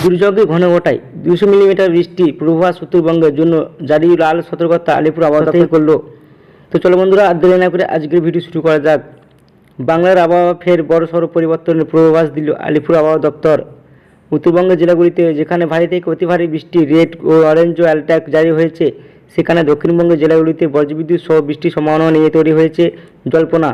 দুর্যোগে ঘন ঘটায় 200 মিলিমিটার বৃষ্টি পূর্বাভাস উত্তরবঙ্গের জন্য জারি লাল সতর্কতা আলিপুর আবহাওয়া দপ্তর করলো। তো চলো বন্ধুরা, আর দেরি না করে আজকের ভিডিও শুরু করা যাক। বাংলার আবহাওয়া ফের বড়সড় পরিবর্তনের পূর্বাভাস দিল আলিপুর আবহাওয়া দপ্তর। উত্তরবঙ্গের জেলাগুলিতে যেখানে ভারী থেকে অতি ভারী বৃষ্টি রেড ও অরেঞ্জ অ্যালার্ট জারি হয়েছে, সেখানে দক্ষিণবঙ্গের জেলাগুলিতে বজ্রবিদ্যুৎ সহ বৃষ্টির সম্ভাবনা নিয়ে তৈরি হয়েছে জল্পনা।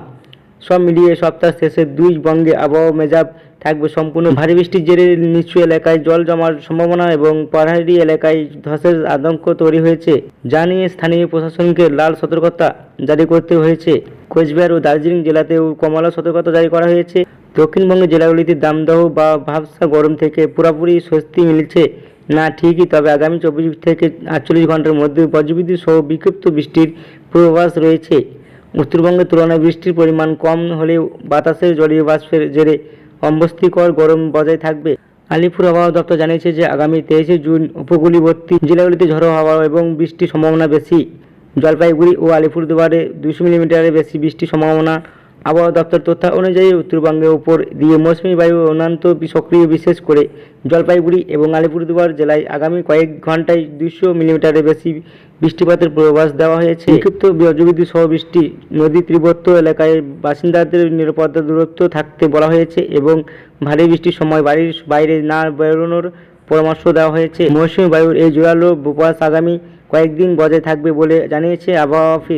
সব মিলিয়ে সপ্তাহ শেষে দুই বঙ্গে আবহাওয়া মেজাজ থাকবে সম্পূর্ণ ভারী বৃষ্টির জেরে নিচু এলাকায় জল জমার সম্ভাবনা এবং পাহাড়ি এলাকায় ধসের আতঙ্ক তৈরি হয়েছে, যা নিয়ে স্থানীয় প্রশাসনকে লাল সতর্কতা জারি করতে হয়েছে। কোচবিহার ও দার্জিলিং জেলাতেও কমলা সতর্কতা জারি করা হয়েছে। দক্ষিণবঙ্গের জেলাগুলিতে দামদহ বা ভাবসা গরম থেকে পুরোপুরি স্বস্তি মিলছে না ঠিকই, তবে আগামী 24 থেকে 48 ঘন্টার মধ্যে বজ্রবিদ্যুৎ সহ বিক্ষিপ্ত বৃষ্টির পূর্বাভাস রয়েছে। উত্তরবঙ্গের তুলনায় বৃষ্টির পরিমাণ কম হলেও বাতাসের জলীয় বাষ্পের জেরে অস্বস্তিকর গরম বজায় থাকবে। আলিপুর আবহাওয়া দপ্তর জানিয়েছে যে আগামী 23 জুন উপকূলবর্তী জেলাগুলিতে ঝড়ো হাওয়া এবং বৃষ্টির সম্ভাবনা বেশি। জলপাইগুড়ি ও আলিপুরদুয়ারে 200 মিলিমিটারের বেশি বৃষ্টির সম্ভাবনা। আবহাওয়া দপ্তর তথ্য অনুযায়ী উত্তরবঙ্গের উপর দিয়ে মৌসুমী বায়ু অত্যন্ত সক্রিয়, বিশেষ করে জলপাইগুড়ি এবং আলিপুরদুয়ার জেলায় আগামী কয়েক ঘন্টায় 200 মিলিমিটারের বেশি বৃষ্টিপাতের পূর্বাভাস দেওয়া হয়েছে। বিক্ষিপ্ত বজ্রবিদ্যুৎ সহ বৃষ্টি, নদী তীরবর্তী এলাকায় বাসিন্দাদের নিরাপত্তা দূরত্ব থাকতে বলা হয়েছে এবং ভারী বৃষ্টির সময় বাড়ির বাইরে না বেরোনোর পরামর্শ দেওয়া হয়েছে। মৌসুমী বায়ুর এই জোরালো বাতাস আগামী কয়েকদিন বজায় থাকবে বলে জানিয়েছে আবহাওয়া অফিস।